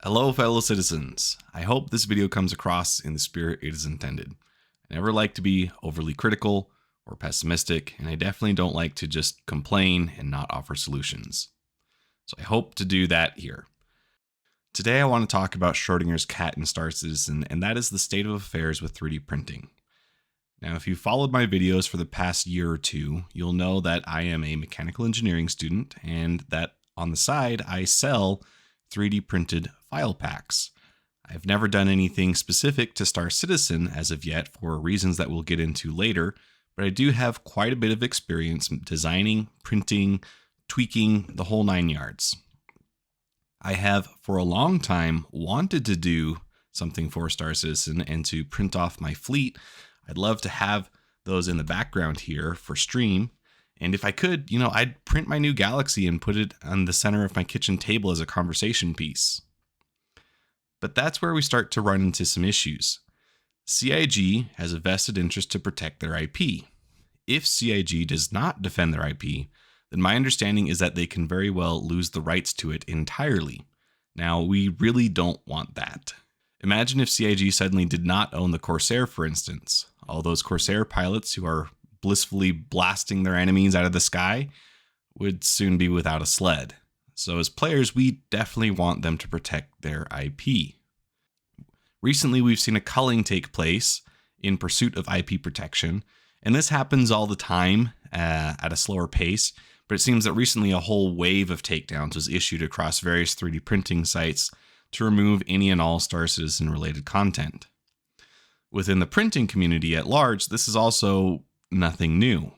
Hello, fellow citizens. I hope this video comes across in the spirit it is intended. I never like to be overly critical or pessimistic, and I definitely don't like to just complain and not offer solutions. So I hope to do that here. Today I want to talk about Schrodinger's cat in Star Citizen, and that is the state of affairs with 3D printing. Now, if you've followed my videos for the past year or two, you'll know that I am a mechanical engineering student and that on the side I sell 3D printed file packs. I've never done anything specific to Star Citizen as of yet for reasons that we'll get into later, but I do have quite a bit of experience designing, printing, tweaking, the whole 9 yards. I have for a long time wanted to do something for Star Citizen and to print off my fleet. I'd love to have those in the background here for stream. And if I could, I'd print my new Galaxy and put it on the center of my kitchen table as a conversation piece. But that's where we start to run into some issues. CIG has a vested interest to protect their IP. If CIG does not defend their IP, then my understanding is that they can very well lose the rights to it entirely. Now, we really don't want that. Imagine if CIG suddenly did not own the Corsair, for instance. All those Corsair pilots who are blissfully blasting their enemies out of the sky would soon be without a sled. So as players, we definitely want them to protect their IP. Recently, we've seen a culling take place in pursuit of IP protection, and this happens all the time at a slower pace, but it seems that recently a whole wave of takedowns was issued across various 3D printing sites to remove any and all Star Citizen related content. Within the printing community at large, this is also nothing new.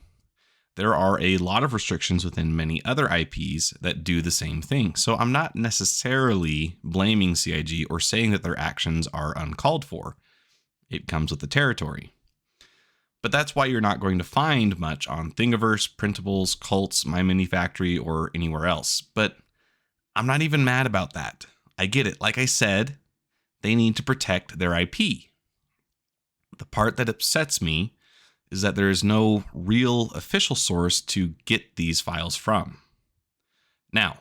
There are a lot of restrictions within many other IPs that do the same thing, so I'm not necessarily blaming CIG or saying that their actions are uncalled for. It comes with the territory. But that's why you're not going to find much on Thingiverse, Printables, Cults, My Mini Factory, or anywhere else. But I'm not even mad about that. I get it. Like I said, they need to protect their IP. The part that upsets me is that there is no real official source to get these files from. Now,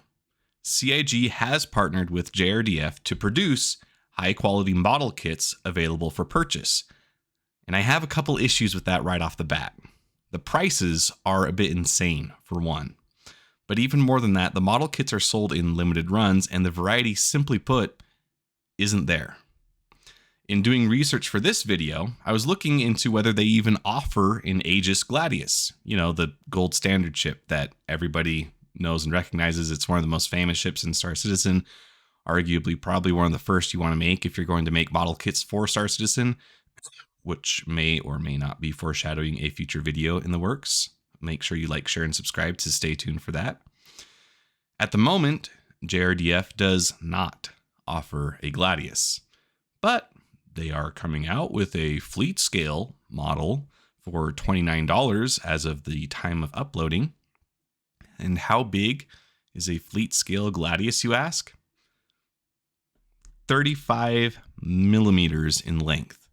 CIG has partnered with JRDF to produce high-quality model kits available for purchase. And I have a couple issues with that right off the bat. The prices are a bit insane, for one. But even more than that, the model kits are sold in limited runs, and the variety, simply put, isn't there. In doing research for this video, I was looking into whether they even offer an Aegis Gladius, the gold standard ship that everybody knows and recognizes. It's one of the most famous ships in Star Citizen, arguably probably one of the first you want to make if you're going to make model kits for Star Citizen, which may or may not be foreshadowing a future video in the works. Make sure you like, share, and subscribe to stay tuned for that. At the moment, JRDF does not offer a Gladius, but they are coming out with a fleet scale model for $29 as of the time of uploading. And how big is a fleet scale Gladius, you ask? 35 millimeters in length.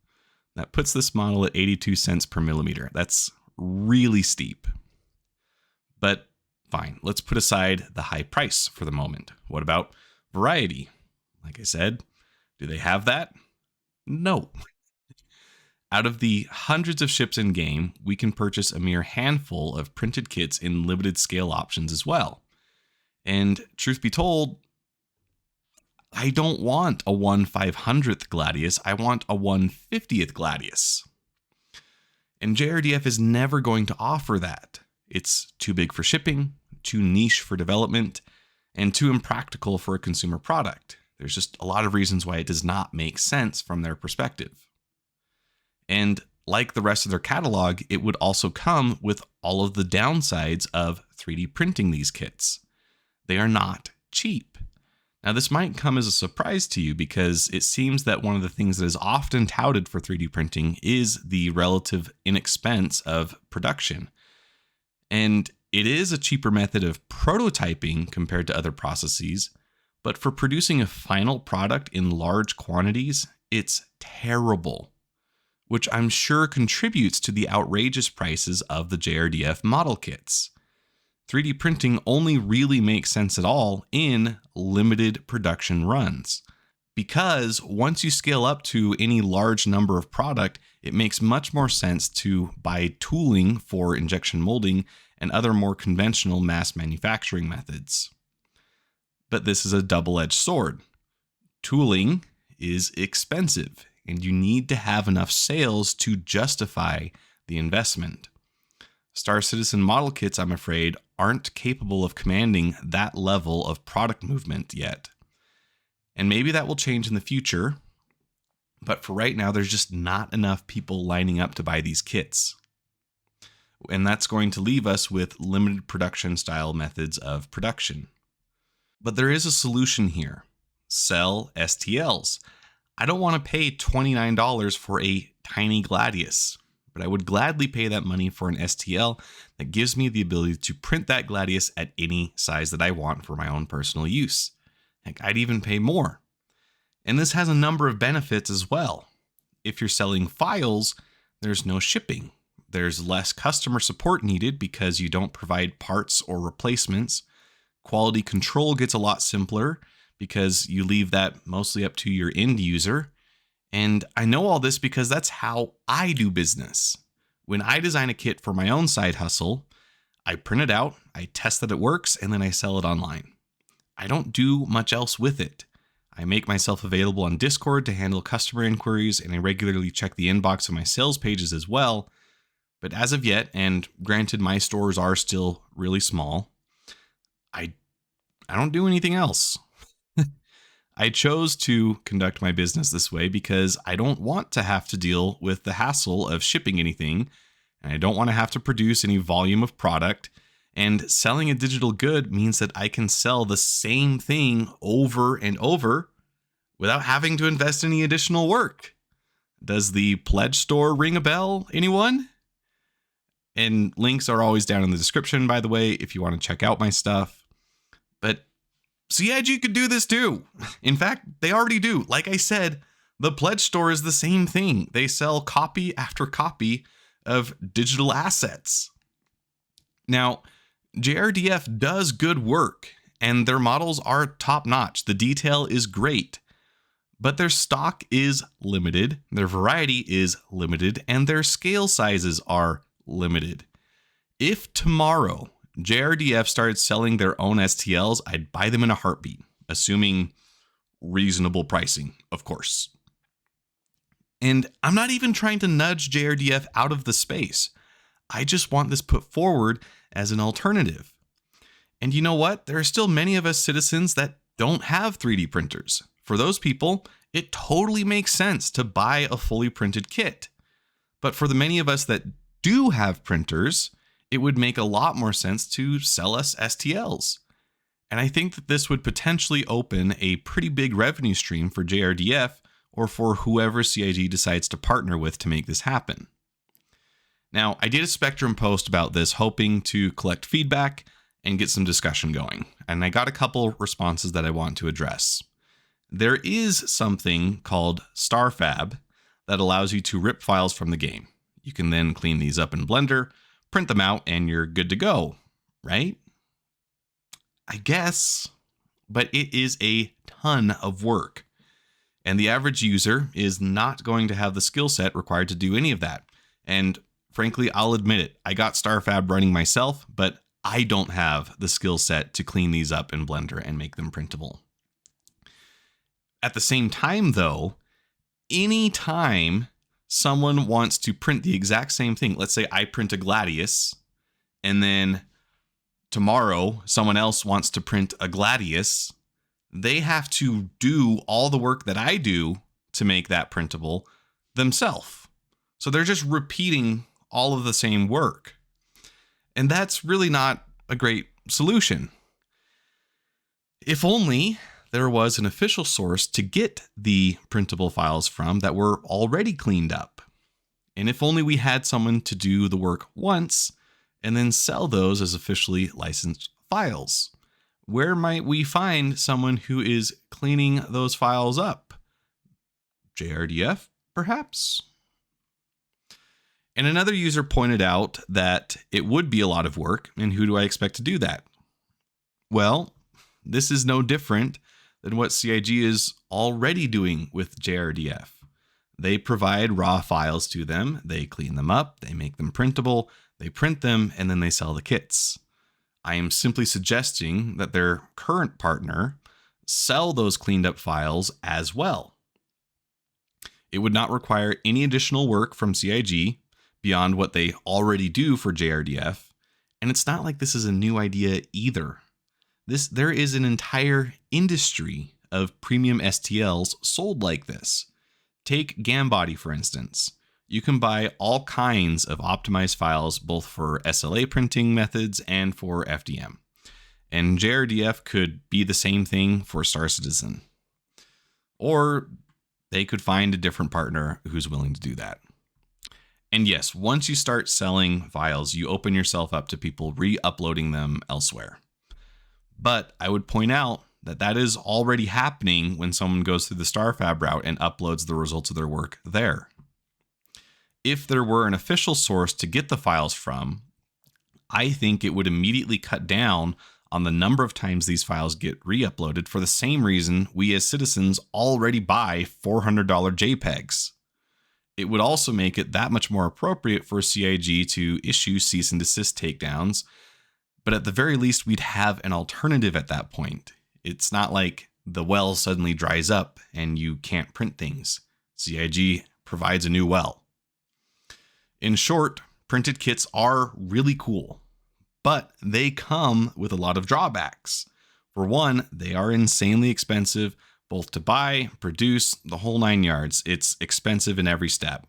That puts this model at 82 cents per millimeter. That's really steep. But fine, let's put aside the high price for the moment. What about variety? Like I said, do they have that? No. Out of the hundreds of ships in game, we can purchase a mere handful of printed kits in limited scale options as well. And truth be told, I don't want a 1/500th Gladius, I want a 1/50th Gladius. And JRDF is never going to offer that. It's too big for shipping, too niche for development, and too impractical for a consumer product. There's just a lot of reasons why it does not make sense from their perspective. And like the rest of their catalog, it would also come with all of the downsides of 3D printing these kits. They are not cheap. Now, this might come as a surprise to you because it seems that one of the things that is often touted for 3D printing is the relative inexpense of production. And it is a cheaper method of prototyping compared to other processes, but for producing a final product in large quantities, it's terrible, which I'm sure contributes to the outrageous prices of the JRDF model kits. 3D printing only really makes sense at all in limited production runs. because once you scale up to any large number of product, it makes much more sense to buy tooling for injection molding and other more conventional mass manufacturing methods. But this is a double-edged sword. Tooling is expensive, and you need to have enough sales to justify the investment. Star Citizen model kits, I'm afraid, aren't capable of commanding that level of product movement yet. And maybe that will change in the future, but for right now, there's just not enough people lining up to buy these kits. And that's going to leave us with limited production style methods of production. But there is a solution here. Sell STLs. I don't want to pay $29 for a tiny Gladius, but I would gladly pay that money for an STL that gives me the ability to print that Gladius at any size that I want for my own personal use. Heck, I'd even pay more. And this has a number of benefits as well. If you're selling files, there's no shipping. There's less customer support needed because you don't provide parts or replacements. Quality control gets a lot simpler because you leave that mostly up to your end user. And I know all this because that's how I do business. When I design a kit for my own side hustle, I print it out, I test that it works, and then I sell it online. I don't do much else with it. I make myself available on Discord to handle customer inquiries, and I regularly check the inbox of my sales pages as well. But as of yet, and granted my stores are still really small, I don't do anything else. I chose to conduct my business this way because I don't want to have to deal with the hassle of shipping anything, and I don't want to have to produce any volume of product. And selling a digital good means that I can sell the same thing over and over without having to invest any additional work. Does the pledge store ring a bell, anyone? And links are always down in the description, by the way, if you want to check out my stuff. But CIG could do this too. In fact, they already do. Like I said, the pledge store is the same thing. They sell copy after copy of digital assets. Now, JRDF does good work, and their models are top-notch. The detail is great, but their stock is limited, their variety is limited, and their scale sizes are limited. If tomorrow JRDF started selling their own STLs, I'd buy them in a heartbeat, assuming reasonable pricing, of course. And I'm not even trying to nudge JRDF out of the space. I just want this put forward as an alternative. And you know what? There are still many of us citizens that don't have 3D printers. For those people, it totally makes sense to buy a fully printed kit. But for the many of us that do have printers, it would make a lot more sense to sell us STLs. And I think that this would potentially open a pretty big revenue stream for JRDF or for whoever CIG decides to partner with to make this happen. Now, I did a Spectrum post about this, hoping to collect feedback and get some discussion going, and I got a couple responses that I want to address. There is something called StarFab that allows you to rip files from the game. You can then clean these up in Blender, print them out, and you're good to go, right? I guess, but it is a ton of work, and the average user is not going to have the skill set required to do any of that. And frankly, I'll admit it, I got StarFab running myself, but I don't have the skill set to clean these up in Blender and make them printable. At the same time, though, anytime someone wants to print the exact same thing, let's say I print a Gladius, and then tomorrow someone else wants to print a Gladius, they have to do all the work that I do to make that printable themselves. So they're just repeating all of the same work. And that's really not a great solution. If only there was an official source to get the printable files from that were already cleaned up. And if only we had someone to do the work once and then sell those as officially licensed files. Where might we find someone who is cleaning those files up? JRDF, perhaps? And another user pointed out that it would be a lot of work, and who do I expect to do that? Well, this is no different than what CIG is already doing with JRDF. They provide raw files to them, they clean them up, they make them printable, they print them, and then they sell the kits. I am simply suggesting that their current partner sell those cleaned up files as well. It would not require any additional work from CIG beyond what they already do for JRDF, and it's not like this is a new idea either. There is an entire industry of premium STLs sold like this. Take Gambody, for instance. You can buy all kinds of optimized files, both for SLA printing methods and for FDM. And JRDF could be the same thing for Star Citizen. Or they could find a different partner who's willing to do that. And yes, once you start selling files, you open yourself up to people re-uploading them elsewhere. But I would point out that that is already happening when someone goes through the StarFab route and uploads the results of their work there. If there were an official source to get the files from, I think it would immediately cut down on the number of times these files get re-uploaded for the same reason we as citizens already buy $400 JPEGs. It would also make it that much more appropriate for CIG to issue cease and desist takedowns, but at the very least we'd have an alternative at that point. It's not like the well suddenly dries up and you can't print things. CIG provides a new well. In short, printed kits are really cool, but they come with a lot of drawbacks. For one, they are insanely expensive, both to buy, produce, the whole 9 yards. It's expensive in every step.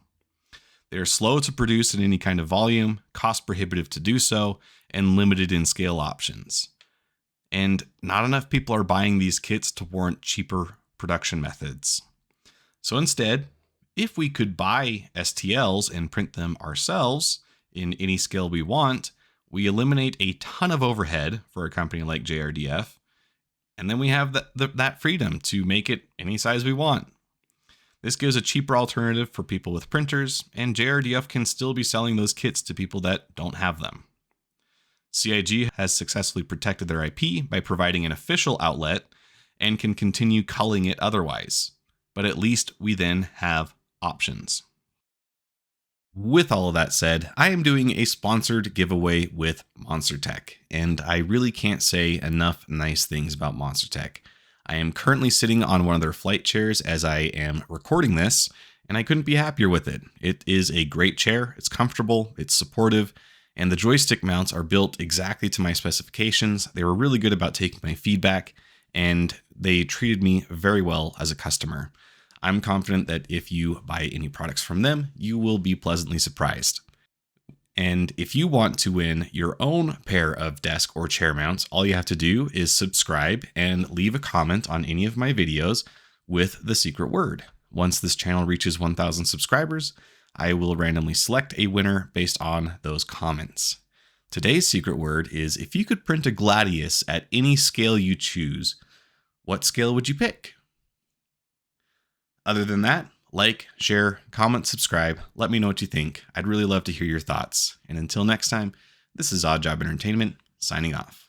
They are slow to produce in any kind of volume, cost prohibitive to do so, and limited in scale options. And not enough people are buying these kits to warrant cheaper production methods. So instead, if we could buy STLs and print them ourselves in any scale we want, we eliminate a ton of overhead for a company like JRDF, and then we have that freedom to make it any size we want. This gives a cheaper alternative for people with printers, and JRDF can still be selling those kits to people that don't have them. CIG has successfully protected their IP by providing an official outlet and can continue culling it otherwise, but at least we then have options. With all of that said, I am doing a sponsored giveaway with Monster Tech, and I really can't say enough nice things about Monster Tech. I am currently sitting on one of their flight chairs as I am recording this, and I couldn't be happier with it. It is a great chair, it's comfortable, it's supportive, and the joystick mounts are built exactly to my specifications. They were really good about taking my feedback, and they treated me very well as a customer. I'm confident that if you buy any products from them, you will be pleasantly surprised. And if you want to win your own pair of desk or chair mounts, all you have to do is subscribe and leave a comment on any of my videos with the secret word. Once this channel reaches 1,000 subscribers, I will randomly select a winner based on those comments. Today's secret word is, if you could print a Gladius at any scale you choose, what scale would you pick? Other than that, like, share, comment, subscribe. Let me know what you think. I'd really love to hear your thoughts. And until next time, this is Odd Job Entertainment, signing off.